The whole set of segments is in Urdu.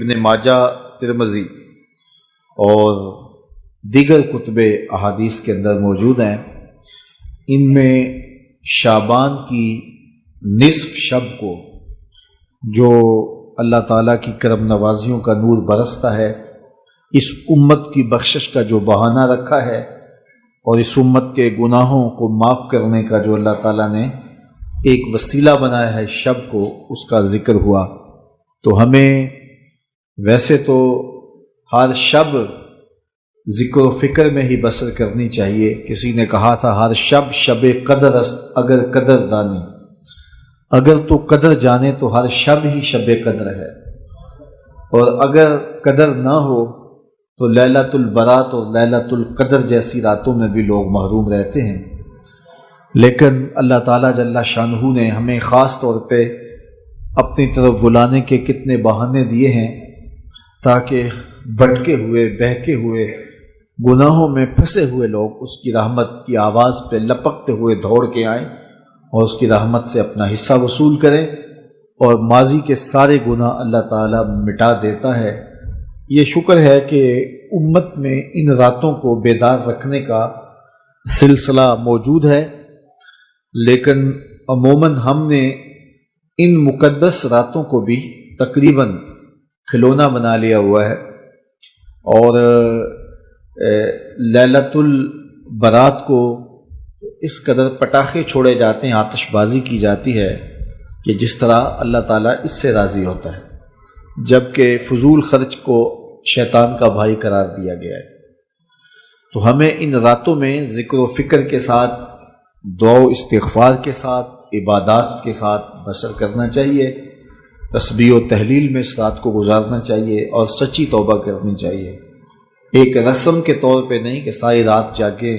ابن ماجہ، ترمذی اور دیگر کتب احادیث کے اندر موجود ہیں۔ ان میں شعبان کی نصف شب کو جو اللہ تعالیٰ کی کرم نوازیوں کا نور برستا ہے، اس امت کی بخشش کا جو بہانہ رکھا ہے اور اس امت کے گناہوں کو معاف کرنے کا جو اللہ تعالیٰ نے ایک وسیلہ بنایا ہے شب کو، اس کا ذکر ہوا۔ تو ہمیں ویسے تو ہر شب ذکر و فکر میں ہی بسر کرنی چاہیے۔ کسی نے کہا تھا ہر شب شب قدر است اگر قدر دانی، اگر تو قدر جانے تو ہر شب ہی شب قدر ہے، اور اگر قدر نہ ہو تو لیلۃ البرات اور لیلۃ القدر جیسی راتوں میں بھی لوگ محروم رہتے ہیں۔ لیکن اللہ تعالیٰ جل شانہ نے ہمیں خاص طور پہ اپنی طرف بلانے کے کتنے بہانے دیے ہیں تاکہ بھٹکے ہوئے، بہکے ہوئے، گناہوں میں پھنسے ہوئے لوگ اس کی رحمت کی آواز پہ لپکتے ہوئے دوڑ کے آئیں اور اس کی رحمت سے اپنا حصہ وصول کریں، اور ماضی کے سارے گناہ اللہ تعالیٰ مٹا دیتا ہے۔ یہ شکر ہے کہ امت میں ان راتوں کو بیدار رکھنے کا سلسلہ موجود ہے، لیکن عموماً ہم نے ان مقدس راتوں کو بھی تقریباً کھلونا بنا لیا ہوا ہے، اور لیلۃ البرات کو اس قدر پٹاخے چھوڑے جاتے ہیں، آتش بازی کی جاتی ہے کہ جس طرح اللہ تعالیٰ اس سے راضی ہوتا ہے، جبکہ فضول خرچ کو شیطان کا بھائی قرار دیا گیا ہے۔ تو ہمیں ان راتوں میں ذکر و فکر کے ساتھ، دعا و استغفار کے ساتھ، عبادات کے ساتھ بسر کرنا چاہیے، تسبیح و تحلیل میں اس رات کو گزارنا چاہیے اور سچی توبہ کرنی چاہیے۔ ایک رسم کے طور پہ نہیں کہ ساری رات جاگیں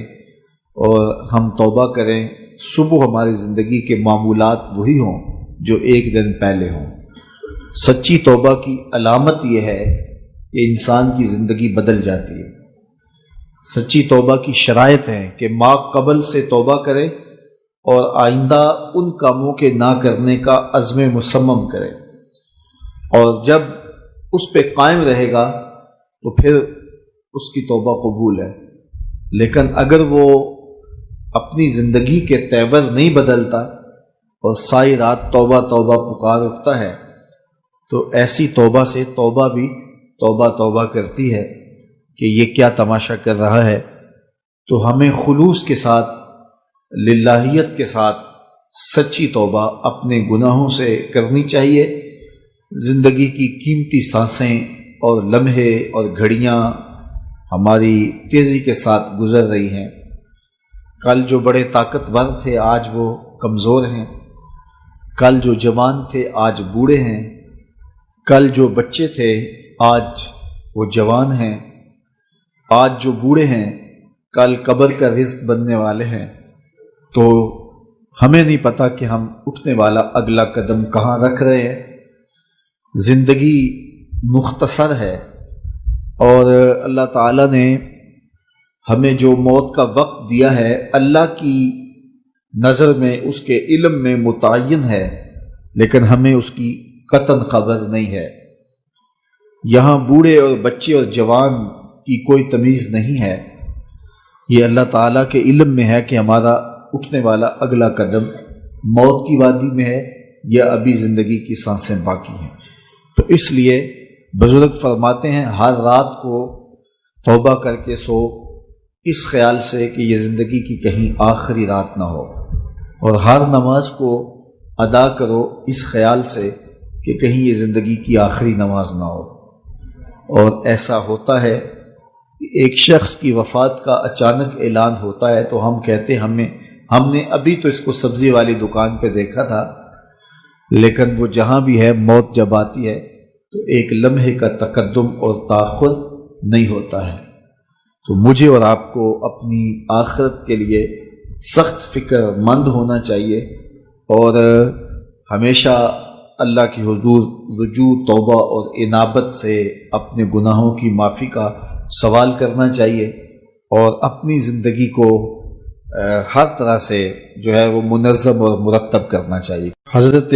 اور ہم توبہ کریں، صبح ہماری زندگی کے معمولات وہی ہوں جو ایک دن پہلے ہوں۔ سچی توبہ کی علامت یہ ہے کہ انسان کی زندگی بدل جاتی ہے۔ سچی توبہ کی شرائط ہے کہ ما قبل سے توبہ کرے اور آئندہ ان کاموں کے نہ کرنے کا عزم مصمم کرے، اور جب اس پہ قائم رہے گا تو پھر اس کی توبہ قبول ہے۔ لیکن اگر وہ اپنی زندگی کے تیور نہیں بدلتا اور ساری رات توبہ توبہ پکار اٹھتا ہے تو ایسی توبہ سے توبہ بھی توبہ توبہ کرتی ہے کہ یہ کیا تماشا کر رہا ہے۔ تو ہمیں خلوص کے ساتھ، للہیت کے ساتھ سچی توبہ اپنے گناہوں سے کرنی چاہیے۔ زندگی کی قیمتی سانسیں اور لمحے اور گھڑیاں ہماری تیزی کے ساتھ گزر رہی ہیں۔ کل جو بڑے طاقتور تھے آج وہ کمزور ہیں، کل جو جوان تھے آج بوڑھے ہیں، کل جو بچے تھے آج وہ جوان ہیں، آج جو بوڑھے ہیں کل قبر کا رزق بننے والے ہیں۔ تو ہمیں نہیں پتہ کہ ہم اٹھنے والا اگلا قدم کہاں رکھ رہے ہیں۔ زندگی مختصر ہے، اور اللہ تعالیٰ نے ہمیں جو موت کا وقت دیا ہے اللہ کی نظر میں، اس کے علم میں متعین ہے، لیکن ہمیں اس کی قطعاً خبر نہیں ہے۔ یہاں بوڑھے اور بچے اور جوان کی کوئی تمیز نہیں ہے، یہ اللہ تعالیٰ کے علم میں ہے کہ ہمارا اٹھنے والا اگلا قدم موت کی وادی میں ہے یا ابھی زندگی کی سانسیں باقی ہیں۔ تو اس لیے بزرگ فرماتے ہیں ہر رات کو توبہ کر کے سو، اس خیال سے کہ یہ زندگی کی کہیں آخری رات نہ ہو، اور ہر نماز کو ادا کرو اس خیال سے کہ کہیں یہ زندگی کی آخری نماز نہ ہو۔ اور ایسا ہوتا ہے کہ ایک شخص کی وفات کا اچانک اعلان ہوتا ہے تو ہم کہتے ہم نے ابھی تو اس کو سبزی والی دکان پہ دیکھا تھا، لیکن وہ جہاں بھی ہے موت جب آتی ہے تو ایک لمحے کا تقدم اور تاخر نہیں ہوتا ہے۔ تو مجھے اور آپ کو اپنی آخرت کے لیے سخت فکر مند ہونا چاہیے، اور ہمیشہ اللہ کی حضور رجوع، توبہ اور انابت سے اپنے گناہوں کی معافی کا سوال کرنا چاہیے، اور اپنی زندگی کو ہر طرح سے جو ہے وہ منظم اور مرتب کرنا چاہیے۔ حضرت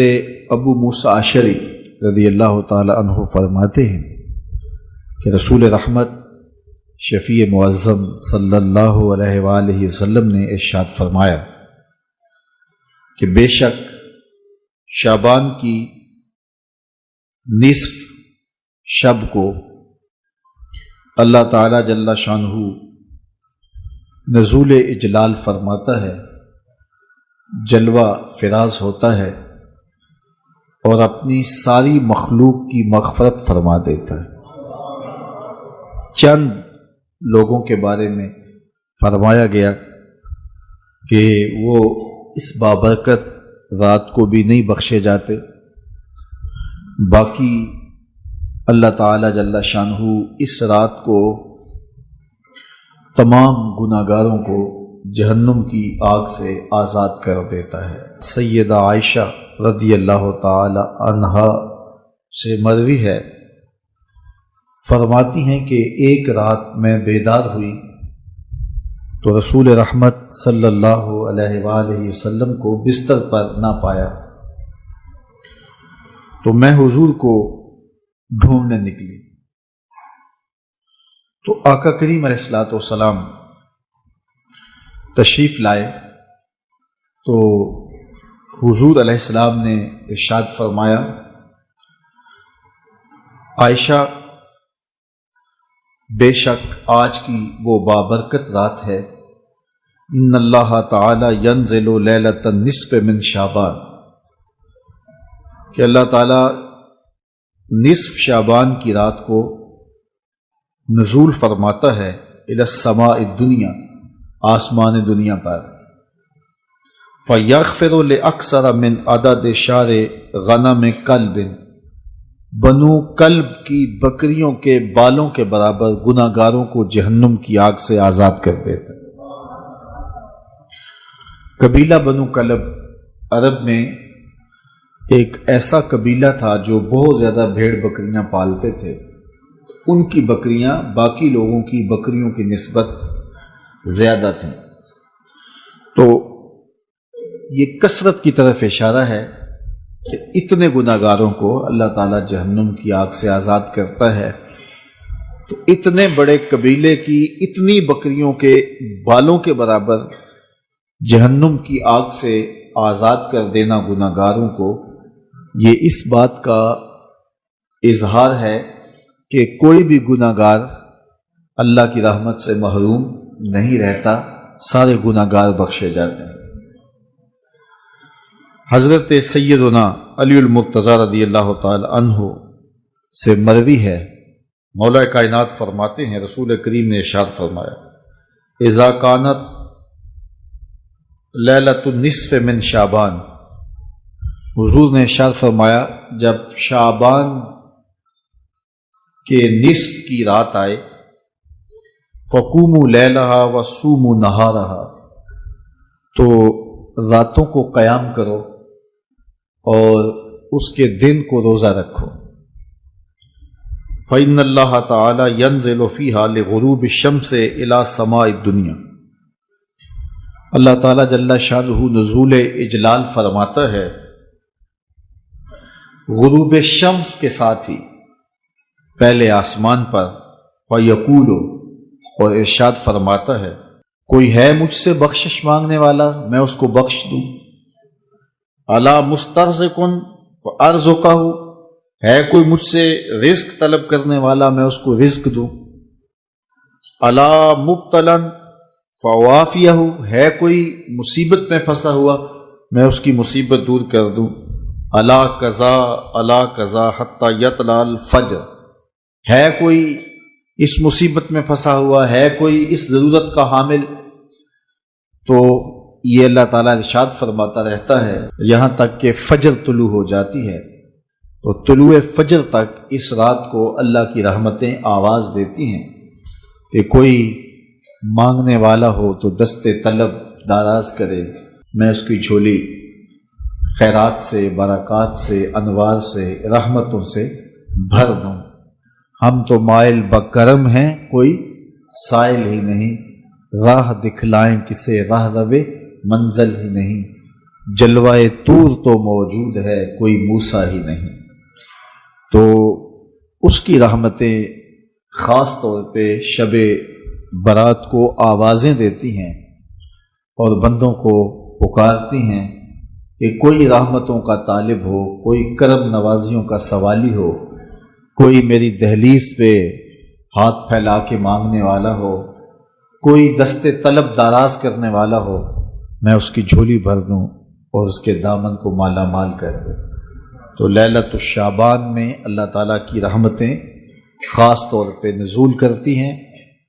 ابو موسیٰ اشعری رضی اللہ تعالی عنہ فرماتے ہیں کہ رسول رحمت شفیع معظم صلی اللہ علیہ وآلہ وسلم نے ارشاد فرمایا کہ بے شک شعبان کی نصف شب کو اللہ تعالی جل شانہ نزول اجلال فرماتا ہے، جلوہ فراز ہوتا ہے اور اپنی ساری مخلوق کی مغفرت فرما دیتا ہے۔ چند لوگوں کے بارے میں فرمایا گیا کہ وہ اس بابرکت رات کو بھی نہیں بخشے جاتے، باقی اللہ تعالی جل شانہ اس رات کو تمام گناہگاروں کو جہنم کی آگ سے آزاد کر دیتا ہے۔ سیدہ عائشہ رضی اللہ تعالی عنہا سے مروی ہے، فرماتی ہیں کہ ایک رات میں بیدار ہوئی تو رسول رحمت صلی اللہ علیہ وآلہ وسلم کو بستر پر نہ پایا، تو میں حضور کو ڈھونڈنے نکلی تو آقا کریم علیہ الصلوۃ والسلام تشریف لائے، تو حضور علیہ السلام نے ارشاد فرمایا، عائشہ بے شک آج کی وہ بابرکت رات ہے، ان اللہ تعالی ینزل لیلۃ النصف من شعبان، کہ اللہ تعالی نصف شعبان کی رات کو نزول فرماتا ہے الی السماء الدنیا، آسمان دنیا پر، فیغفر لاکثر من عدد شعر غنم کلب، بنو کلب کی بکریوں کے بالوں کے برابر گناہگاروں کو جہنم کی آگ سے آزاد کر دیتا ہے۔ قبیلہ بنو کلب عرب میں ایک ایسا قبیلہ تھا جو بہت زیادہ بھیڑ بکریاں پالتے تھے، ان کی بکریاں باقی لوگوں کی بکریوں کی نسبت زیادہ تھیں، تو یہ کثرت کی طرف اشارہ ہے کہ اتنے گناہگاروں کو اللہ تعالیٰ جہنم کی آگ سے آزاد کرتا ہے، تو اتنے بڑے قبیلے کی اتنی بکریوں کے بالوں کے برابر جہنم کی آگ سے آزاد کر دینا گناہگاروں کو، یہ اس بات کا اظہار ہے کہ کوئی بھی گناہگار اللہ کی رحمت سے محروم نہیں رہتا، سارے گناہگار بخشے جاتے ہیں۔ حضرت سیدنا علی المرتضیٰ رضی اللہ تعالی عنہ سے مروی ہے، مولا کائنات فرماتے ہیں رسول کریم نے ارشاد فرمایا، اذا کانت لیلۃ النصف من شعبان، حضور نے ارشاد فرمایا جب شعبان کے نصف کی رات آئے، فقوموا لیلہا وصوموا نہارہا، تو راتوں کو قیام کرو اور اس کے دن کو روزہ رکھو، فإن اللہ تعالی ینزل فیہا لغروب الشمس الی سماء الدنیا، اللہ تعالی جل شانہ نزول اجلال فرماتا ہے غروب شمس کے ساتھ ہی پہلے آسمان پر، فیقول، اور ارشاد فرماتا ہے کوئی ہے مجھ سے بخشش مانگنے والا میں اس کو بخش دوں، الا مسترزقن فارزقہ، ہے کوئی مجھ سے رزق طلب کرنے والا میں اس کو رزق دوں، الا مبتلا فوافیہ، ہے کوئی مصیبت میں پھنسا ہوا میں اس کی مصیبت دور کر دوں، الا قضا حتی یطلع الفجر، ہے کوئی اس مصیبت میں پھنسا ہوا، ہے کوئی اس ضرورت کا حامل، تو یہ اللہ تعالیٰ ارشاد فرماتا رہتا ہے یہاں تک کہ فجر طلوع ہو جاتی ہے، تو طلوع فجر تک اس رات کو اللہ کی رحمتیں آواز دیتی ہیں کہ کوئی مانگنے والا ہو تو دست طلب دراز کرے، میں اس کی جھولی خیرات سے، برکات سے، انوار سے، رحمتوں سے بھر دوں، ہم تو مائل بکرم ہیں کوئی سائل ہی نہیں، راہ دکھلائیں کسے راہ روے منزل ہی نہیں، جلوہ طور تو موجود ہے کوئی موسیٰ ہی نہیں، تو اس کی رحمتیں خاص طور پہ شب برات کو آوازیں دیتی ہیں اور بندوں کو پکارتی ہیں کہ کوئی رحمتوں کا طالب ہو، کوئی کرم نوازیوں کا سوالی ہو، کوئی میری دہلیز پہ ہاتھ پھیلا کے مانگنے والا ہو، کوئی دست طلب دراز کرنے والا ہو، میں اس کی جھولی بھر دوں اور اس کے دامن کو مالا مال کر دوں۔ تو لیلۃ الشعبان میں اللہ تعالیٰ کی رحمتیں خاص طور پہ نزول کرتی ہیں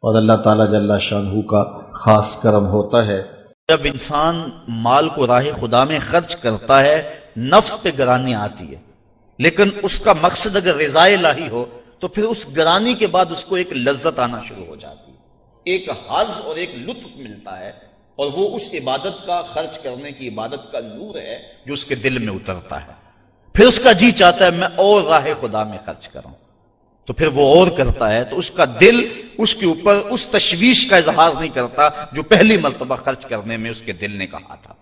اور اللہ تعالیٰ جل شانہ کا خاص کرم ہوتا ہے۔ جب انسان مال کو راہ خدا میں خرچ کرتا ہے نفس پہ گرانی آتی ہے، لیکن اس کا مقصد اگر رضا الہی ہو تو پھر اس گرانی کے بعد اس کو ایک لذت آنا شروع ہو جاتی ہے، ایک حظ اور ایک لطف ملتا ہے، اور وہ اس عبادت کا، خرچ کرنے کی عبادت کا نور ہے جو اس کے دل میں اترتا ہے۔ پھر اس کا جی چاہتا ہے میں اور راہ خدا میں خرچ کروں، تو پھر وہ اور کرتا ہے، تو اس کا دل اس کے اوپر اس تشویش کا اظہار نہیں کرتا جو پہلی مرتبہ خرچ کرنے میں اس کے دل نے کہا تھا۔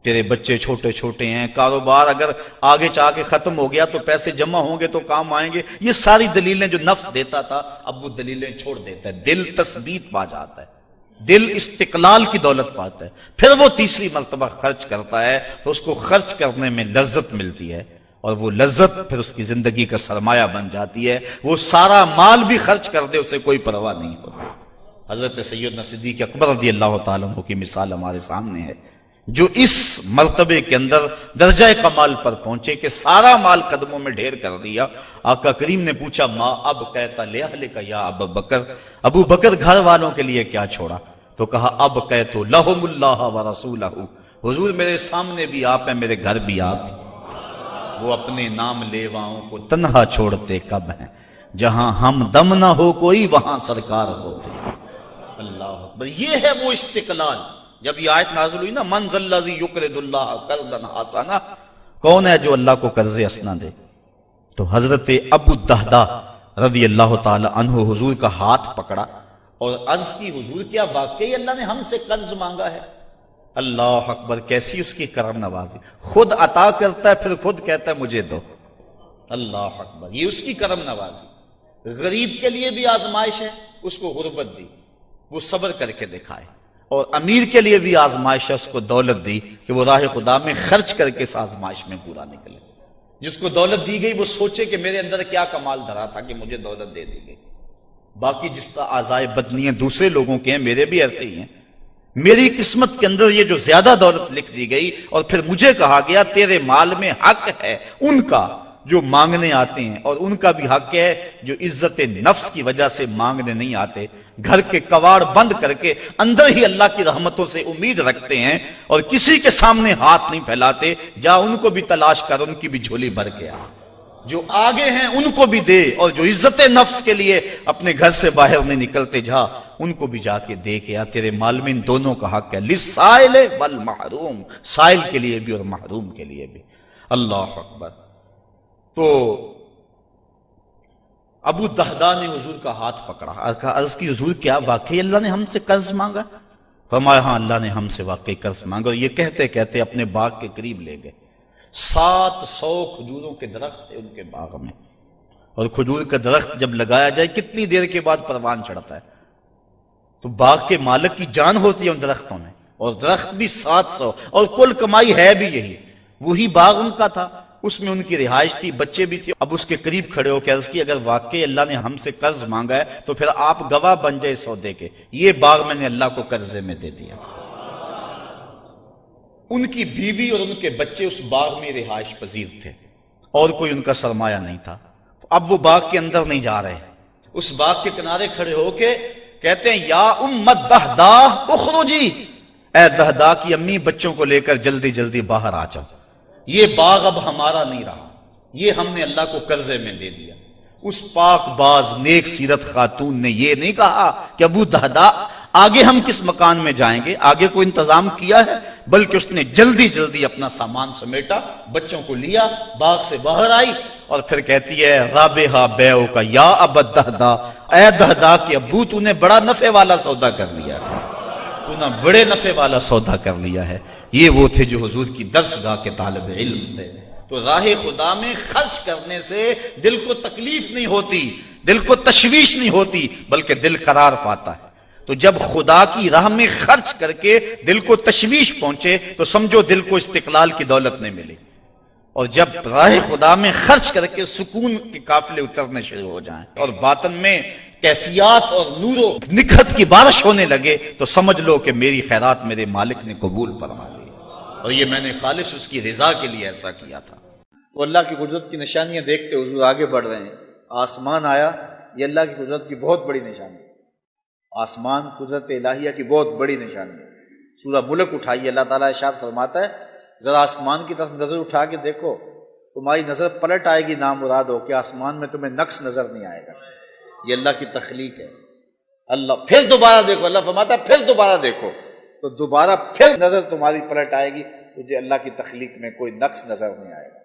تیرے بچے چھوٹے چھوٹے ہیں، کاروبار اگر آگے چاہ کے ختم ہو گیا تو پیسے جمع ہوں گے تو کام آئیں گے، یہ ساری دلیلیں جو نفس دیتا تھا اب وہ دلیلیں چھوڑ دیتا ہے، دل تثبیت پا جاتا ہے، دل استقلال کی دولت پاتا ہے۔ پھر وہ تیسری مرتبہ خرچ کرتا ہے تو اس کو خرچ کرنے میں لذت ملتی ہے، اور وہ لذت پھر اس کی زندگی کا سرمایہ بن جاتی ہے، وہ سارا مال بھی خرچ کر دے اسے کوئی پرواہ نہیں ہوتی۔ حضرت سیدنا صدیق اکبر رضی اللہ تعالیٰ عنہ کی مثال ہمارے سامنے ہے، جو اس مرتبے کے اندر درجہ کمال پر پہنچے کہ سارا مال قدموں میں ڈھیر کر دیا۔ آقا کریم نے پوچھا ما اب کہتا لأہلک یا ابو بکر، ابو بکر گھر والوں کے لیے کیا چھوڑا؟ تو کہا اب کہتو لہم اللہ ورسولہ، حضور میرے سامنے بھی آپ ہیں، میرے گھر بھی آپ ہیں، وہ اپنے نام لیواؤں کو تنہا چھوڑتے کب ہیں، جہاں ہم دم نہ ہو کوئی وہاں سرکار ہوتے۔ اللہ اکبر، یہ ہے وہ استقلال۔ جب یہ آیت نازل ہوئی نا من ذا الذی یقرض اللہ قرضا حسنا، کون ہے جو اللہ کو قرض حسنا دے؟ تو حضرت ابو الدہداء رضی اللہ تعالی عنہ حضور کا ہاتھ پکڑا اور عرض کی حضور کیا واقعی اللہ نے ہم سے قرض مانگا ہے؟ اللہ اکبر، کیسی اس کی کرم نوازی، خود عطا کرتا ہے پھر خود کہتا ہے مجھے دو۔ اللہ اکبر، یہ اس کی کرم نوازی۔ غریب کے لیے بھی آزمائش ہے، اس کو غربت دی، وہ صبر کر کے دکھائے، اور امیر کے لیے بھی آزمائش ہے، اس کو دولت دی کہ وہ راہ خدا میں خرچ کر کے اس آزمائش میں پورا نکلے۔ جس کو دولت دی گئی وہ سوچے کہ میرے اندر کیا کمال دھرا تھا کہ مجھے دولت دے دی گئی، باقی جس طرح اعضائے بدنی ہیں دوسرے لوگوں کے ہیں، میرے بھی ایسے ہی ہیں، میری قسمت کے اندر یہ جو زیادہ دولت لکھ دی گئی، اور پھر مجھے کہا گیا تیرے مال میں حق ہے ان کا جو مانگنے آتے ہیں، اور ان کا بھی حق ہے جو عزت نفس کی وجہ سے مانگنے نہیں آتے، گھر کے کواڑ بند کر کے اندر ہی اللہ کی رحمتوں سے امید رکھتے ہیں اور کسی کے سامنے ہاتھ نہیں پھیلاتے۔ جا ان کو بھی تلاش کر، ان کی بھی جھولی بھر کے آ، جو آگے ہیں ان کو بھی دے، اور جو عزت نفس کے لیے اپنے گھر سے باہر نہیں نکلتے جا ان کو بھی جا کے دے کے آ۔ تیرے مال میں ان دونوں کا حق ہے، للسائل والمحروم، سائل کے لیے بھی اور محروم کے لیے بھی۔ اللہ اکبر۔ تو ابو الدہداء نے حضور کا ہاتھ پکڑا، عرض کی حضور کیا واقعی اللہ نے ہم سے قرض مانگا؟ فرمایا ہاں اللہ نے ہم سے واقعی قرض مانگا، اور یہ کہتے کہتے اپنے باغ کے قریب لے گئے۔ 700 کھجوروں کے درخت تھے ان کے باغ میں، اور کھجور کا درخت جب لگایا جائے کتنی دیر کے بعد پروان چڑھتا ہے، تو باغ کے مالک کی جان ہوتی ہے ان درختوں میں، اور درخت بھی 700، اور کل کمائی ہے بھی یہی، وہی باغ ان کا تھا، اس میں ان کی رہائش تھی، بچے بھی تھے۔ اب اس کے قریب کھڑے ہو کے عرض کی اگر واقعی اللہ نے ہم سے قرض مانگا ہے تو پھر آپ گواہ بن جائے سودے کے، یہ باغ میں نے اللہ کو قرضے میں دے دیا۔ ان کی بیوی اور ان کے بچے اس باغ میں رہائش پذیر تھے، اور کوئی ان کا سرمایہ نہیں تھا۔ اب وہ باغ کے اندر نہیں جا رہے، اس باغ کے کنارے کھڑے ہو کے کہتے ہیں یا ام الدہداء اخرجی، اے دہداء کی امی بچوں کو لے کر جلدی جلدی باہر آ جاؤ، یہ باغ اب ہمارا نہیں رہا، یہ ہم نے اللہ کو قرضے میں دے دیا۔ اس پاک باز نیک سیرت خاتون نے یہ نہیں کہا کہ ابو الدہداء آگے ہم کس مکان میں جائیں گے، آگے کوئی انتظام کیا ہے، بلکہ اس نے جلدی جلدی اپنا سامان سمیٹا، بچوں کو لیا، باغ سے باہر آئی، اور پھر کہتی ہے رابحہ بیعو کا یا ابا الدہداء، اے دہداء کے ابو تو نے بڑا نفع والا سودا کر لیا ہے، تو نے بڑے نفع والا سودا کر لیا ہے۔ یہ وہ تھے جو حضور کی درسگاہ کے طالب علم تھے۔ تو راہ خدا میں خرچ کرنے سے دل کو تکلیف نہیں ہوتی، دل کو تشویش نہیں ہوتی، بلکہ دل قرار پاتا ہے۔ تو جب خدا کی راہ میں خرچ کر کے دل کو تشویش پہنچے تو سمجھو دل کو استقلال کی دولت نہیں ملی، اور جب راہ خدا میں خرچ کر کے سکون کے قافلے اترنے شروع ہو جائیں اور باطن میں کیفیات اور نور و نکھت کی بارش ہونے لگے تو سمجھ لو کہ میری خیرات میرے مالک نے قبول فرما لی، اور یہ میں نے خالص اس کی رضا کے لیے ایسا کیا تھا۔ تو اللہ کی قدرت کی نشانیاں دیکھتے حضور آگے بڑھ رہے ہیں۔ آسمان آیا، یہ اللہ کی قدرت کی بہت بڑی نشانی ہے۔ آسمان قدرت الہیہ کی بہت بڑی نشانی ہے۔ سورہ ملک اٹھائیے، اللہ تعالیٰ ارشاد فرماتا ہے ذرا آسمان کی طرف نظر اٹھا کے دیکھو، تمہاری نظر پلٹ آئے گی نامراد ہو کہ آسمان میں تمہیں نقص نظر نہیں آئے گا۔ یہ اللہ کی تخلیق ہے۔ اللہ پھر دوبارہ دیکھو، اللہ فرماتا ہے پھر دوبارہ دیکھو، تو دوبارہ پھر نظر تمہاری پلٹ آئے گی، تجھے اللہ کی تخلیق میں کوئی نقص نظر نہیں آئے گا۔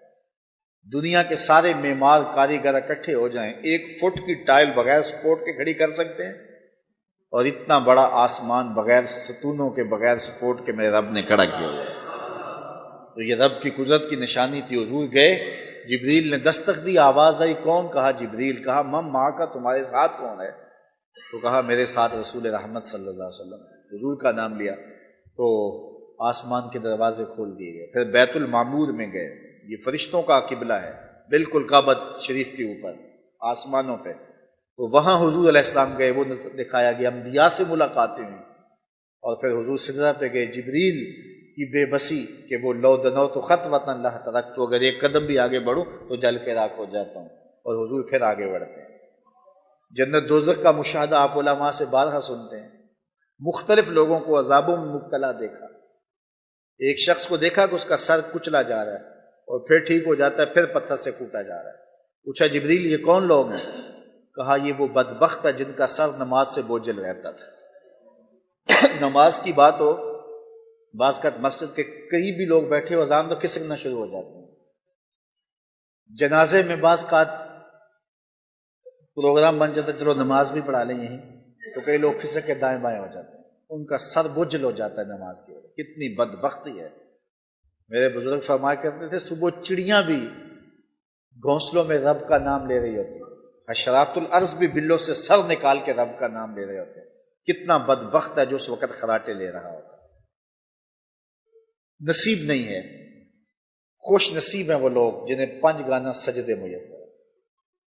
دنیا کے سارے معمار کاریگر اکٹھے ہو جائیں، 1 فٹ کی ٹائل بغیر سپورٹ کے کھڑی کر سکتے ہیں، اور اتنا بڑا آسمان بغیر ستونوں کے، بغیر سپورٹ کے میرے رب نے کھڑا کیا ہوا ہے۔ تو یہ رب کی قدرت کی نشانی تھی۔ حضور گئے، جبریل نے دستک دی، آواز آئی کون؟ کہا جبریل۔ کہا مم ماں کا، تمہارے ساتھ کون ہے؟ تو کہا میرے ساتھ رسول رحمت صلی اللہ علیہ وسلم۔ حضور کا نام لیا تو آسمان کے دروازے کھول دیے گئے۔ پھر بیت المعمور میں گئے، یہ فرشتوں کا قبلہ ہے، بالکل کعبہ شریف کے اوپر آسمانوں پہ۔ تو وہاں حضور علیہ السلام گئے، وہ دکھایا گیا، انبیاء سے ملاقاتیں ہوئیں، اور پھر حضور سدرہ پہ گئے۔ جبریل کی بے بسی کہ وہ لو دنوت خطوۃ لا ترکت، تو اگر 1 قدم بھی آگے بڑھوں تو جل کے راکھ ہو جاتا ہوں، اور حضور پھر آگے بڑھتے ہیں۔ جنت دوزخ کا مشاہدہ آپ علماء سے بارہا سنتے ہیں۔ مختلف لوگوں کو عذابوں میں مبتلا دیکھا۔ ایک شخص کو دیکھا کہ اس کا سر کچلا جا رہا ہے اور پھر ٹھیک ہو جاتا ہے، پھر پتھر سے کوٹا جا رہا ہے۔ پوچھا جبریل یہ کون لوگ ہیں؟ کہا یہ وہ بدبخت ہے جن کا سر نماز سے بوجھل رہتا تھا۔ نماز کی بات ہو، بعض کا مسجد کے قریب بھی لوگ بیٹھے ہو، اذان تو کھسکنا شروع ہو جاتے ہیں۔ جنازے میں بعض کا پروگرام بن جاتا ہے چلو نماز بھی پڑھا لیں یہیں، تو کئی لوگ کھسک کے دائیں بائیں ہو جاتے ہیں، ان کا سر بوجھل ہو جاتا ہے نماز کی وجہ۔ کتنی بدبختی ہے۔ میرے بزرگ فرمایا کرتے تھے صبح چڑیاں بھی گھونسلوں میں رب کا نام لے رہی ہوتی ہیں، حشرات الارض بھی بلوں سے سر نکال کے رب کا نام لے رہے ہوتے ہیں۔ کتنا بدبخت ہے جو اس وقت خراٹے لے رہا ہوتا ہے۔ نصیب نہیں ہے، خوش نصیب ہیں وہ لوگ جنہیں 5 گانا سجدے میسر۔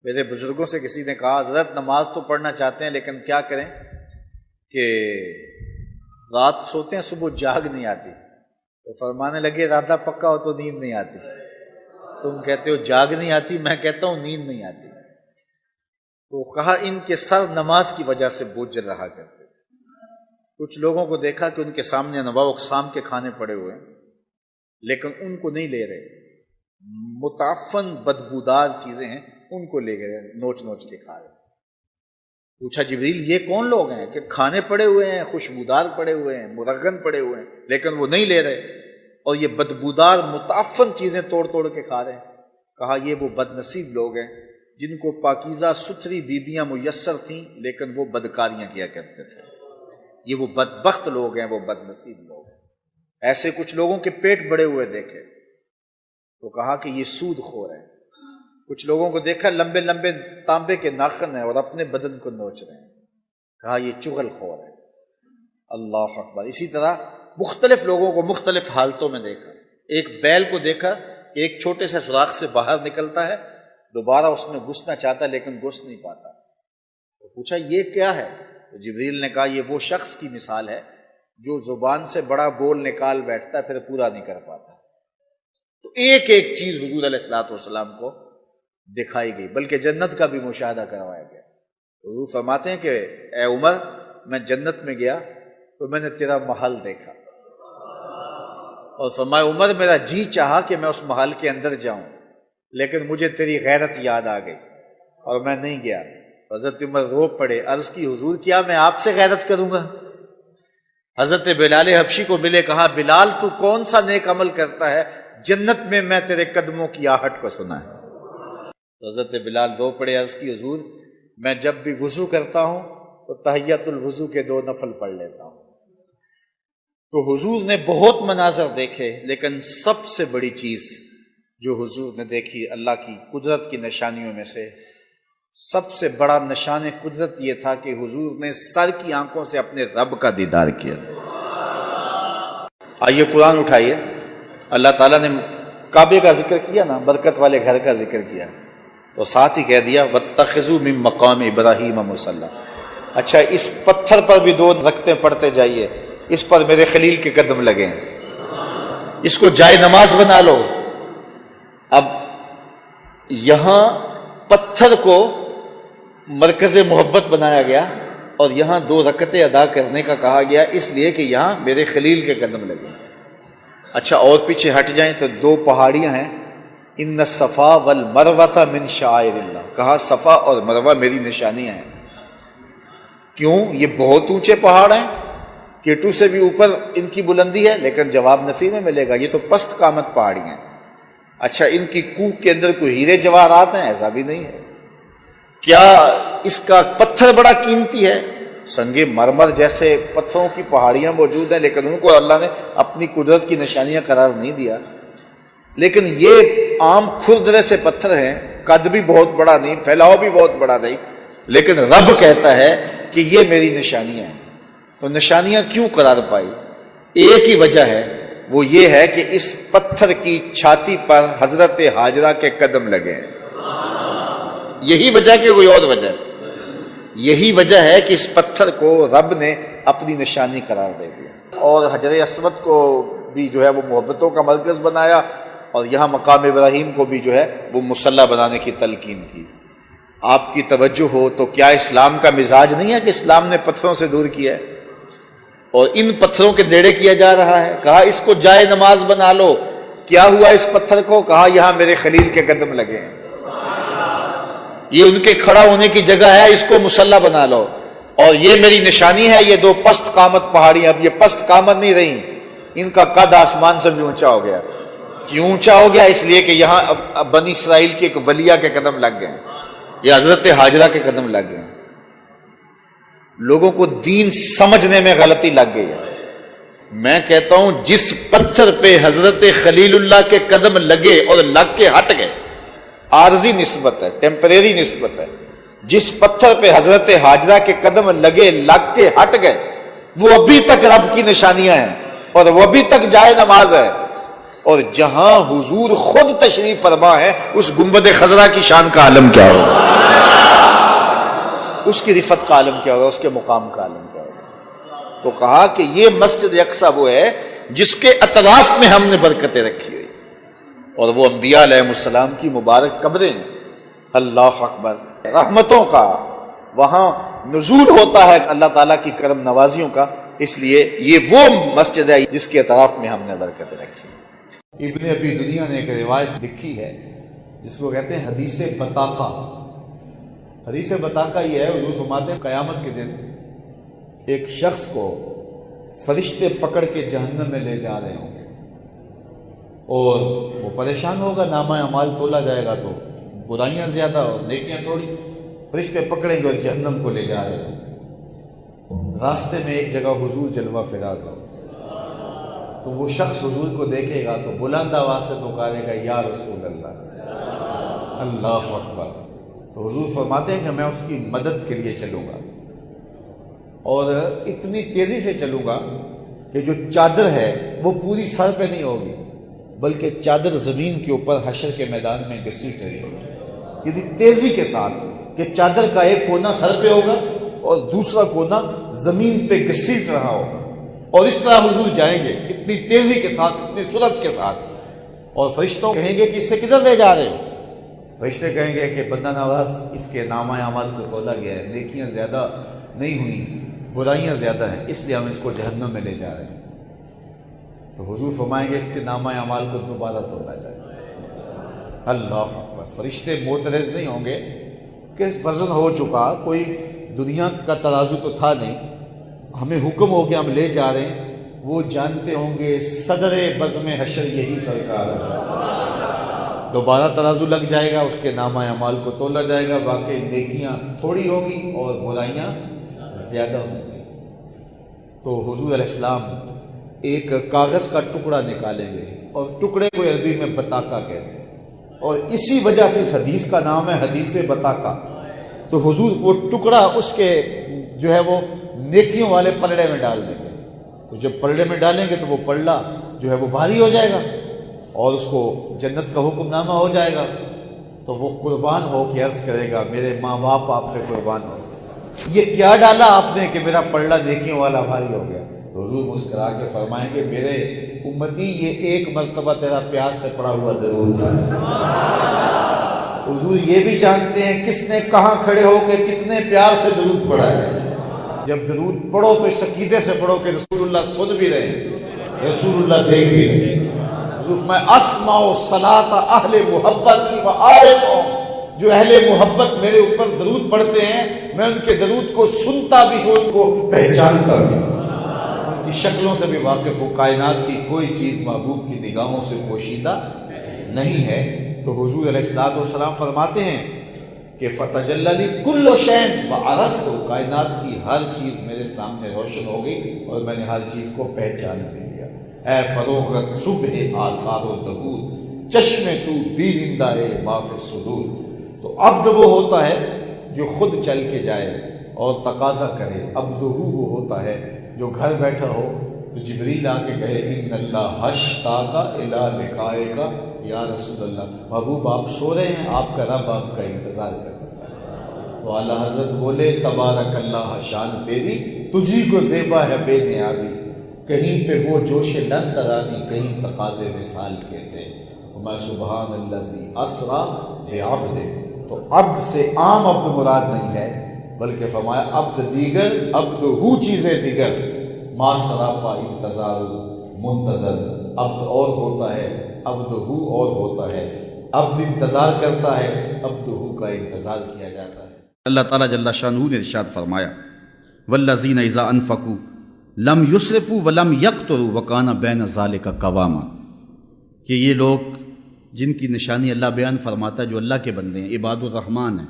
میرے بزرگوں سے کسی نے کہا حضرت نماز تو پڑھنا چاہتے ہیں لیکن کیا کریں کہ رات سوتے ہیں صبح جاگ نہیں آتی، تو فرمانے لگے ارادہ پکا ہو تو نیند نہیں آتی۔ تم کہتے ہو جاگ نہیں آتی، میں کہتا ہوں نیند نہیں آتی۔ تو کہا ان کے سر نماز کی وجہ سے بوجھل رہا کرتے تھے۔ کچھ لوگوں کو دیکھا کہ ان کے سامنے انواع اقسام کے کھانے پڑے ہوئے ہیں لیکن ان کو نہیں لے رہے، متعفن بدبودار چیزیں ہیں ان کو لے گئے، نوچ نوچ کے کھا رہے۔ پوچھا جبریل یہ کون لوگ ہیں کہ کھانے پڑے ہوئے ہیں، خوشبودار پڑے ہوئے ہیں، مرغن پڑے ہوئے ہیں لیکن وہ نہیں لے رہے، اور یہ بدبودار متعفن چیزیں توڑ توڑ کے کھا رہے ہیں؟ کہا یہ وہ بد نصیب لوگ ہیں جن کو پاکیزہ ستھری بیبیاں میسر تھیں لیکن وہ بدکاریاں کیا کرتے تھے۔ یہ وہ بدبخت لوگ ہیں، وہ بد نصیب لوگ ہیں۔ ایسے کچھ لوگوں کے پیٹ بڑے ہوئے دیکھے تو کہا کہ یہ سود خور ہیں۔ کچھ لوگوں کو دیکھا لمبے لمبے تانبے کے ناخن ہیں اور اپنے بدن کو نوچ رہے ہیں، کہا یہ چغل خور ہے۔ اللہ اکبر۔ اسی طرح مختلف لوگوں کو مختلف حالتوں میں دیکھا۔ ایک بیل کو دیکھا کہ ایک چھوٹے سے سوراخ سے باہر نکلتا ہے، دوبارہ اس میں گھسنا چاہتا ہے لیکن گھس نہیں پاتا۔ تو پوچھا یہ کیا ہے؟ تو جبریل نے کہا یہ وہ شخص کی مثال ہے جو زبان سے بڑا بول نکال بیٹھتا ہے پھر پورا نہیں کر پاتا۔ تو ایک ایک چیز حضور علیہ الصلوۃ والسلام کو دکھائی گئی، بلکہ جنت کا بھی مشاہدہ کروایا گیا۔ حضور فرماتے ہیں کہ اے عمر میں جنت میں گیا تو میں نے تیرا محل دیکھا، اور فرمایا عمر میرا جی چاہا کہ میں اس محل کے اندر جاؤں لیکن مجھے تیری غیرت یاد آ گئی اور میں نہیں گیا۔ حضرت عمر رو پڑے، عرض کی حضور کیا میں آپ سے غیرت کروں گا؟ حضرت بلال حبشی کو ملے، کہا بلال تو کون سا نیک عمل کرتا ہے، جنت میں میں تیرے قدموں کی آہٹ کو سنا ہے۔ حضرت بلال رو پڑے، عرض کی حضور میں جب بھی وضو کرتا ہوں تو تحیت الوضو کے 2 نفل پڑھ لیتا ہوں۔ تو حضور نے بہت مناظر دیکھے لیکن سب سے بڑی چیز جو حضور نے دیکھی اللہ کی قدرت کی نشانیوں میں سے سب سے بڑا نشان قدرت یہ تھا کہ حضور نے سر کی آنکھوں سے اپنے رب کا دیدار کیا۔ آئیے قرآن اٹھائیے، اللہ تعالیٰ نے کعبے کا ذکر کیا نا، برکت والے گھر کا ذکر کیا، تو ساتھ ہی کہہ دیا وَاتَّخِذُوا مِن مَقَامِ إِبْرَاهِيمَ مُصَلًّى۔ اچھا اس پتھر پر بھی 2 رکعتیں پڑھتے جائیے، اس پر میرے خلیل کے قدم لگے ہیں، اس کو جائے نماز بنا لو۔ اب یہاں پتھر کو مرکز محبت بنایا گیا اور یہاں 2 رکعتیں ادا کرنے کا کہا گیا، اس لیے کہ یہاں میرے خلیل کے قدم لگے۔ اچھا اور پیچھے ہٹ جائیں تو 2 پہاڑیاں ہیں، ان الصفا والمروہ من شعائر اللہ، کہا صفا اور مروہ میری نشانیاں ہیں۔ کیوں؟ یہ بہت اونچے پہاڑ ہیں، کیٹو سے بھی اوپر ان کی بلندی ہے، لیکن جواب نفی میں ملے گا، یہ تو پست قامت پہاڑی ہیں۔ اچھا ان کی کوہ کے اندر کوئی ہیرے جواہرات ہیں؟ ایسا بھی نہیں ہے۔ کیا اس کا پتھر بڑا قیمتی ہے؟ سنگ مرمر جیسے پتھروں کی پہاڑیاں موجود ہیں، لیکن ان کو اللہ نے اپنی قدرت کی نشانیاں قرار نہیں دیا۔ لیکن یہ عام کھردرے سے پتھر ہیں، قد بھی بہت بڑا نہیں، پھیلاؤ بھی بہت بڑا نہیں، لیکن رب کہتا ہے کہ یہ میری نشانیاں ہیں۔ تو نشانیاں کیوں قرار پائی؟ ایک ہی وجہ ہے، وہ یہ ہے کہ اس پتھر کی چھاتی پر حضرت ہاجرہ کے قدم لگے ہیں۔ یہی وجہ کہ کوئی اور وجہ؟ یہی وجہ ہے کہ اس پتھر کو رب نے اپنی نشانی قرار دے دیا، اور حجر اسود کو بھی جو ہے وہ محبتوں کا مرکز بنایا، اور یہاں مقام ابراہیم کو بھی جو ہے وہ مصلی بنانے کی تلقین کی۔ آپ کی توجہ ہو تو کیا اسلام کا مزاج نہیں ہے کہ اسلام نے پتھروں سے دور کیا ہے اور ان پتھروں کے نیڑے کیا جا رہا ہے؟ کہا اس کو جائے نماز بنا لو۔ کیا ہوا اس پتھر کو؟ کہا یہاں میرے خلیل کے قدم لگے ہیں، یہ ان کے کھڑا ہونے کی جگہ ہے، اس کو مصلی بنا لو۔ اور یہ میری نشانی ہے، یہ 2 پست قامت پہاڑیاں، اب یہ پست قامت نہیں رہی، ان کا قد آسمان سے بھی اونچا ہو گیا۔ کیوں اونچا ہو گیا؟ اس لیے کہ یہاں اب بنی اسرائیل کے ایک ولیہ کے قدم لگ گئے، یہ حضرت ہاجرہ کے قدم لگ گئے۔ لوگوں کو دین سمجھنے میں غلطی لگ گئی ہے۔ میں کہتا ہوں جس پتھر پہ حضرت خلیل اللہ کے قدم لگے اور لگ کے ہٹ گئے، عارضی نسبت ہے، ٹیمپریری نسبت ہے۔ جس پتھر پہ حضرت ہاجرہ کے قدم لگے، لگ کے ہٹ گئے، وہ ابھی تک رب کی نشانیاں ہیں اور وہ ابھی تک جائے نماز ہے۔ اور جہاں حضور خود تشریف فرما ہے، اس گنبد خضرا کی شان کا عالم کیا ہوگا، اس کی رفت کا عالم کیا ہوگا، اس کے مقام کا عالم کیا ہوگا۔ تو کہا کہ یہ مسجد اقصیٰ وہ ہے جس کے اطراف میں ہم نے برکتیں رکھی ہوئی، اور وہ انبیاء علیہ السلام کی مبارک قبریں۔ اللہ اکبر، رحمتوں کا وہاں نزول ہوتا ہے، اللہ تعالیٰ کی کرم نوازیوں کا، اس لیے یہ وہ مسجد ہے جس کے اطراف میں ہم نے برکتیں رکھی۔ ابن ابی دنیا نے ایک روایت لکھی ہے جس کو کہتے ہیں حدیث بطاقہ۔ حدیث بطاقہ یہ ہے، حضور فرماتے ہیں قیامت کے دن ایک شخص کو فرشتے پکڑ کے جہنم میں لے جا رہے ہوں گے، اور وہ پریشان ہوگا، نامہ اعمال تولا جائے گا تو برائیاں زیادہ اور نیکیاں تھوڑی، فرشتے پکڑیں گے اور جہنم کو لے جا رہے ہوں۔ راستے میں ایک جگہ حضور جلوہ فراز ہو، تو وہ شخص حضور کو دیکھے گا تو بلند آواز سے پکارے گا یا رسول اللہ، اللہ اکبر۔ تو حضور فرماتے ہیں کہ میں اس کی مدد کے لیے چلوں گا، اور اتنی تیزی سے چلوں گا کہ جو چادر ہے وہ پوری سر پہ نہیں ہوگی، بلکہ چادر زمین کے اوپر حشر کے میدان میں گھسیٹ رہی ہوگی، یعنی تیزی کے ساتھ کہ چادر کا ایک کونا سر پہ ہوگا اور دوسرا کونا زمین پہ گھسیٹ رہا ہوگا، اور اس طرح حضور جائیں گے اتنی تیزی کے ساتھ، اتنی سرعت کے ساتھ، اور فرشتوں کہیں گے کہ اس سے کدھر لے جا رہے ہو؟ فرشتے کہیں گے کہ بندہ نواز اس کے نامہ اعمال کو تولا گیا ہے، نیکیاں زیادہ نہیں ہوئی، برائیاں زیادہ ہیں، اس لیے ہم اس کو جہنم میں لے جا رہے ہیں۔ تو حضور فرمائیں گے اس کے نامہ اعمال کو دوبارہ تولا جائے۔ اللہ اکبر، فرشتے معترض نہیں ہوں گے کہ وزن ہو چکا، کوئی دنیا کا ترازو تو تھا نہیں، ہمیں حکم ہو گیا ہم لے جا رہے ہیں۔ وہ جانتے ہوں گے صدر بزم حشر یہی سرکار ہے، دوبارہ ترازو لگ جائے گا، اس کے نامہ اعمال کو تولا جائے گا، واقعی نیکیاں تھوڑی ہوگی اور برائیاں زیادہ ہوں گی۔ تو حضور علیہ السلام ایک کاغذ کا ٹکڑا نکالیں گے، اور ٹکڑے کو عربی میں بطاقہ کہتے ہیں، اور اسی وجہ سے اس حدیث کا نام ہے حدیث بطاقہ، تو حضور وہ ٹکڑا اس کے جو ہے وہ نیکیوں والے پلڑے میں ڈال دیں گے. تو جب پلڑے میں ڈالیں گے تو وہ پلڑا جو ہے وہ بھاری ہو جائے گا اور اس کو جنت کا حکم نامہ ہو جائے گا. تو وہ قربان ہو کے عرض کرے گا میرے ماں باپ آپ پہ قربان ہو، یہ کیا ڈالا آپ نے کہ میرا پلڑا نیکیوں والا بھاری ہو گیا. تو حضور مسکرا کے فرمائیں گے میرے امتی یہ ایک مرتبہ تیرا پیار سے پڑا ہوا درود تھا. حضور یہ بھی جانتے ہیں کس نے کہاں کھڑے ہو کے کتنے پیار سے درود پڑھا ہے. جب درود پڑھو تو اس عقیدے سے پڑھو کہ رسول اللہ سن بھی رہے ہیں، رسول اللہ دیکھ بھی رہے ہیں. حضور میں اسمع صلاۃ اہل محبت کی و عارفوں، جو اہل محبت میرے اوپر درود پڑھتے ہیں میں ان کے درود کو سنتا بھی ہوں، ان کو پہچانتا بھی ہوں، ان کی شکلوں سے بھی واقف ہوں. کائنات کی کوئی چیز محبوب کی نگاہوں سے پوشیدہ نہیں ہے. تو حضور علیہ الصلوۃ والسلام فرماتے ہیں کہ فتجلی لی کل شیء وعرفت، کائنات کی ہر چیز میرے سامنے روشن ہو گئی اور میں نے ہر چیز کو پہچان بھی لیا. اے فروغت صبح آثار و دہور، چشم تو بینندہ ما فی الصدور. تو عبد وہ ہوتا ہے جو خود چل کے جائے اور تقاضا کرے، عبدہ وہ ہوتا ہے جو گھر بیٹھا ہو تو جبریل آ کے کہے ان اللہ اشتاق الی لقائک یا رسول اللہ، محبوب آپ سو رہے ہیں، آپ کا رب آپ کا انتظار کر رہا ہے. تو اعلیٰ حضرت بولے تبارک اللہ شان تیری، تجھی کو زیبا ہے بے نیازی. کہیں پہ وہ جوش لن ترانی، کہیں تقاضے وصال کے تھے. میں سبحان الذی اسریٰ بعبد، تو عبد سے عام عبد مراد نہیں ہے بلکہ فرمایا عبد دیگر، عبد ہو چیزیں دیگر. ما سراپا انتظار منتظر، عبد اور ہوتا ہے عبد ہو اور ہوتا ہے. عبد انتظار کرتا ہے، عبد ہو کا انتظار کیا جاتا ہے. اللہ تعالیٰ جل شانہ نے ارشاد فرمایا والذین اذا انفقوا لم یسرفوا ولم یقتروا وکان بین ذلک قواما، کہ یہ لوگ جن کی نشانی اللہ بیان فرماتا ہے جو اللہ کے بندے ہیں، عباد الرحمن ہیں.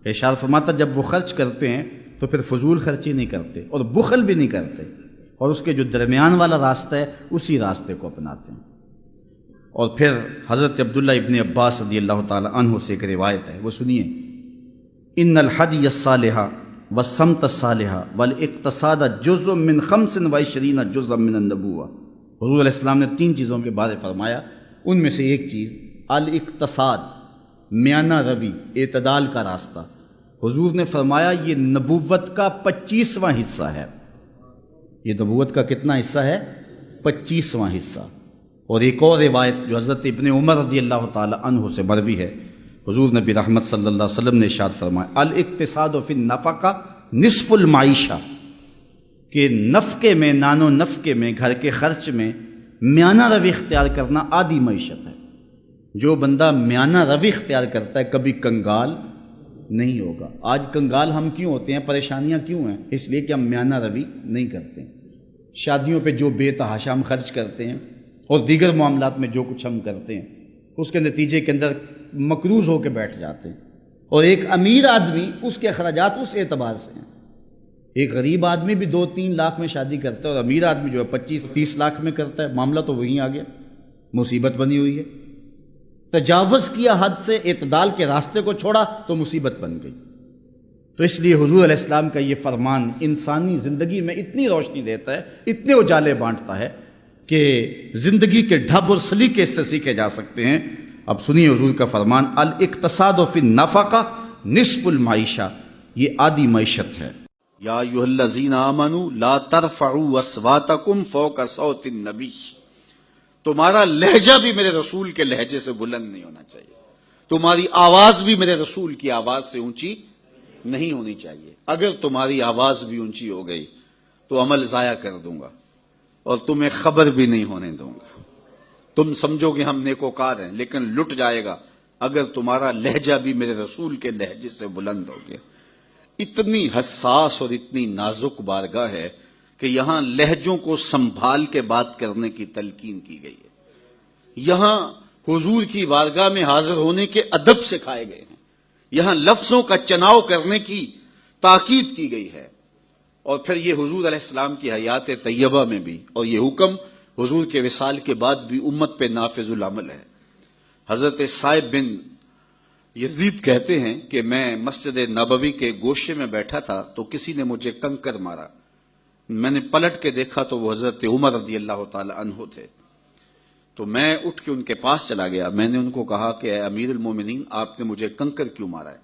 ارشاد فرماتا جب وہ خرچ کرتے ہیں تو پھر فضول خرچی نہیں کرتے اور بخل بھی نہیں کرتے، اور اس کے جو درمیان والا راستہ ہے اسی راستے کو اپناتے ہیں. اور پھر حضرت عبداللہ ابن عباس رضی اللہ تعالی عنہ سے ایک روایت ہے، وہ سنیے. ان الحدی الصالح والسمت الصالح والاقتصاد جزء من 25 جزء من النبوہ. حضور علیہ السلام نے 3 چیزوں کے بارے فرمایا، ان میں سے ایک چیز الاقتصاد، میانہ روی، اعتدال کا راستہ. حضور نے فرمایا یہ نبوت کا 25واں حصہ ہے. یہ نبوت کا کتنا حصہ ہے؟ 25واں حصہ. اور ایک اور روایت جو حضرت ابن عمر رضی اللہ تعالی عنہ سے مروی ہے، حضور نبی رحمت صلی اللہ علیہ وسلم نے ارشاد فرمایا الاقتصاد فی النفقہ نصف المعیشہ، کہ نفقے میں، نان و نفقے میں، گھر کے خرچ میں میانہ روی اختیار کرنا آدھی معیشت ہے. جو بندہ میانہ روی اختیار کرتا ہے کبھی کنگال نہیں ہوگا. آج کنگال ہم کیوں ہوتے ہیں، پریشانیاں کیوں ہیں؟ اس لیے کہ ہم میانہ روی نہیں کرتے. شادیوں پہ جو بے تحاشا ہم خرچ کرتے ہیں اور دیگر معاملات میں جو کچھ ہم کرتے ہیں اس کے نتیجے کے اندر مقروض ہو کے بیٹھ جاتے ہیں. اور ایک امیر آدمی اس کے اخراجات اس اعتبار سے ہیں. ایک غریب آدمی بھی 2-3 لاکھ میں شادی کرتا ہے اور امیر آدمی جو ہے 25-30 لاکھ میں کرتا ہے. معاملہ تو وہیں آ گیا، مصیبت بنی ہوئی ہے. تجاوز کیا حد سے، اعتدال کے راستے کو چھوڑا تو مصیبت بن گئی. تو اس لیے حضور علیہ السلام کا یہ فرمان انسانی زندگی میں اتنی روشنی دیتا ہے، اتنے اجالے بانٹتا ہے کہ زندگی کے ڈھب اور سلیقے اس سے سیکھے جا سکتے ہیں. اب سنیے حضور کا فرمان الاقتصاد فی النفقہ نصف المعیشہ، یہ آدھی معیشت ہے. یا ایھا الذین آمنوا لا ترفعوا اصواتکم فوق صوت النبی، تمہارا لہجہ بھی میرے رسول کے لہجے سے بلند نہیں ہونا چاہیے، تمہاری آواز بھی میرے رسول کی آواز سے اونچی نہیں ہونی چاہیے. اگر تمہاری آواز بھی اونچی ہو گئی تو عمل ضائع کر دوں گا اور تمہیں خبر بھی نہیں ہونے دوں گا. تم سمجھو گے ہم نیکوکار ہیں لیکن لٹ جائے گا اگر تمہارا لہجہ بھی میرے رسول کے لہجے سے بلند ہو گیا. اتنی حساس اور اتنی نازک بارگاہ ہے کہ یہاں لہجوں کو سنبھال کے بات کرنے کی تلقین کی گئی ہے. یہاں حضور کی بارگاہ میں حاضر ہونے کے ادب سکھائے گئے ہیں. یہاں لفظوں کا چناؤ کرنے کی تاکید کی گئی ہے. اور پھر یہ حضور علیہ السلام کی حیات طیبہ میں بھی، اور یہ حکم حضور کے وصال کے بعد بھی امت پہ نافذ العمل ہے. حضرت صائب بن یزید کہتے ہیں کہ میں مسجد نبوی کے گوشے میں بیٹھا تھا تو کسی نے مجھے کنکر مارا، میں نے پلٹ کے دیکھا تو وہ حضرت عمر رضی اللہ تعالی عنہ تھے، تو میں اٹھ کے ان کے پاس چلا گیا، میں نے ان کو کہا کہ اے امیر المومنین آپ نے مجھے کنکر کیوں مارا ہے؟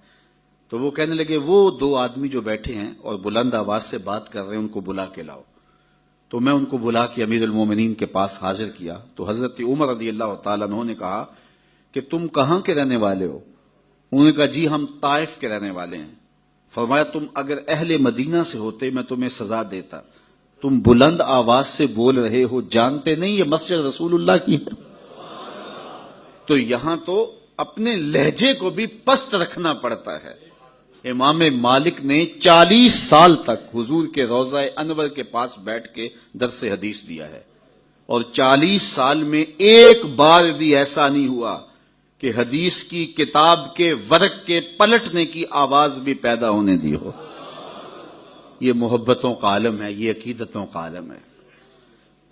تو وہ کہنے لگے وہ دو آدمی جو بیٹھے ہیں اور بلند آواز سے بات کر رہے ہیں ان کو بلا کے لاؤ۔ تو میں ان کو بلا کے امیر المومنین کے پاس حاضر کیا تو حضرت عمر رضی اللہ تعالیٰ عنہ نے کہا کہ تم کہاں کے رہنے والے ہو؟ انہوں نے کہا جی ہم طائف کے رہنے والے ہیں۔ فرمایا تم اگر اہل مدینہ سے ہوتے میں تمہیں سزا دیتا، تم بلند آواز سے بول رہے ہو، جانتے نہیں یہ مسجد رسول اللہ کی ہے؟ تو یہاں تو اپنے لہجے کو بھی پست رکھنا پڑتا ہے۔ امام مالک نے 40 سال تک حضور کے روضہ انور کے پاس بیٹھ کے درس حدیث دیا ہے، اور 40 سال میں ایک بار بھی ایسا نہیں ہوا کہ حدیث کی کتاب کے ورق کے پلٹنے کی آواز بھی پیدا ہونے دی ہو۔ یہ محبتوں کا عالم ہے، یہ عقیدتوں کا عالم ہے۔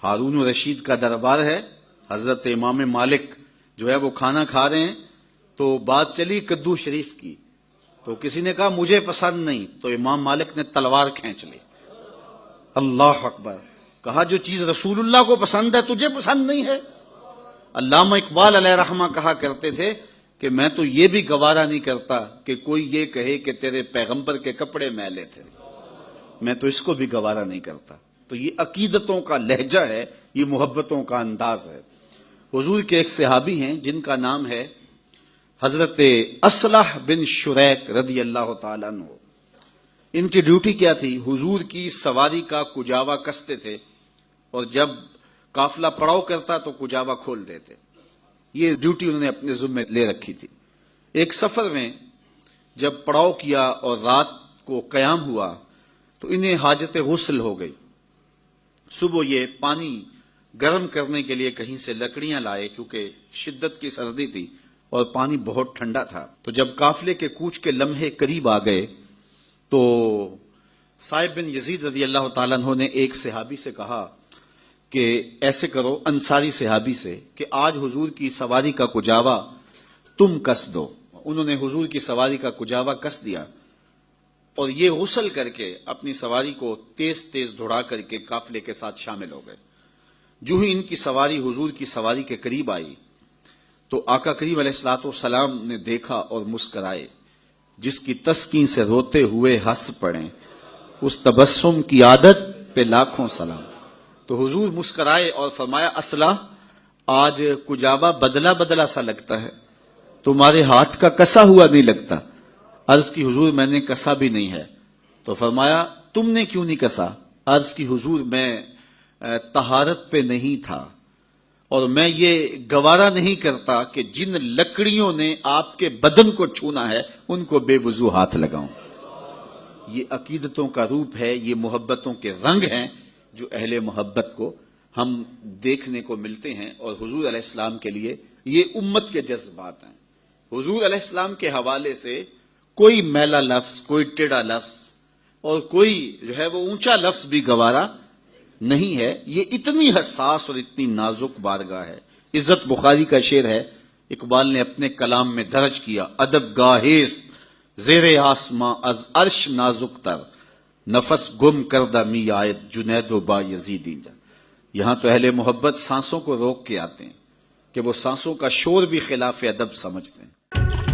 ہارون رشید کا دربار ہے، حضرت امام مالک جو ہے وہ کھانا کھا رہے ہیں تو بات چلی کدو شریف کی، تو کسی نے کہا مجھے پسند نہیں، تو امام مالک نے تلوار کھینچ لی۔ اللہ اکبر، کہا جو چیز رسول اللہ کو پسند ہے تجھے پسند نہیں ہے؟ علامہ اقبال علیہ رحمہ کہا کرتے تھے کہ میں تو یہ بھی گوارا نہیں کرتا کہ کوئی یہ کہے کہ تیرے پیغمبر کے کپڑے میلے تھے، میں تو اس کو بھی گوارا نہیں کرتا۔ تو یہ عقیدتوں کا لہجہ ہے، یہ محبتوں کا انداز ہے۔ حضور کے ایک صحابی ہیں جن کا نام ہے حضرت اصلح بن شریک رضی اللہ تعالیٰ عنہ۔ ان کی ڈیوٹی کیا تھی؟ حضور کی سواری کا کجاوا کستے تھے، اور جب قافلہ پڑاؤ کرتا تو کجاوا کھول دیتے۔ یہ ڈیوٹی انہوں نے اپنے ذمہ لے رکھی تھی۔ ایک سفر میں جب پڑاؤ کیا اور رات کو قیام ہوا تو انہیں حاجت غسل ہو گئی۔ صبح یہ پانی گرم کرنے کے لیے کہیں سے لکڑیاں لائے، کیونکہ شدت کی سردی تھی اور پانی بہت ٹھنڈا تھا۔ تو جب قافلے کے کوچ کے لمحے قریب آ گئے تو صائب بن یزید رضی اللہ تعالیٰ عنہ نے ایک صحابی سے کہا کہ ایسے کرو، انصاری صحابی سے، کہ آج حضور کی سواری کا کجاوا تم کس دو۔ انہوں نے حضور کی سواری کا کجاوا کس دیا اور یہ غسل کر کے اپنی سواری کو تیز تیز دوڑا کر کے قافلے کے ساتھ شامل ہو گئے۔ جو ہی ان کی سواری حضور کی سواری کے قریب آئی تو آقا کریم علیہ الصلوۃ والسلام نے دیکھا اور مسکرائے۔ جس کی تسکین سے روتے ہوئے ہنس پڑیں، اس تبسم کی عادت پہ لاکھوں سلام۔ تو حضور مسکرائے اور فرمایا اصلح، آج کجاوا بدلا بدلا سا لگتا ہے، تمہارے ہاتھ کا کسا ہوا نہیں لگتا۔ عرض کی حضور میں نے کسا بھی نہیں ہے۔ تو فرمایا تم نے کیوں نہیں کسا؟ عرض کی حضور میں طہارت پہ نہیں تھا، اور میں یہ گوارا نہیں کرتا کہ جن لکڑیوں نے آپ کے بدن کو چھونا ہے ان کو بے وضو ہاتھ لگاؤں۔ یہ عقیدتوں کا روپ ہے، یہ محبتوں کے رنگ ہیں جو اہل محبت کو ہم دیکھنے کو ملتے ہیں، اور حضور علیہ السلام کے لیے یہ امت کے جذبات ہیں۔ حضور علیہ السلام کے حوالے سے کوئی میلا لفظ، کوئی ٹیڑھا لفظ اور کوئی جو ہے وہ اونچا لفظ بھی گوارا نہیں ہے۔ یہ اتنی حساس اور اتنی نازک بارگاہ ہے۔ عزت بخاری کا شعر ہے، اقبال نے اپنے کلام میں درج کیا، ادب گاہیست زیر آسماں از عرش نازک تر، نفس گم کردہ می آیت جنید و با یزیدی جا۔ یہاں تو اہل محبت سانسوں کو روک کے آتے ہیں کہ وہ سانسوں کا شور بھی خلاف ادب سمجھتے ہیں۔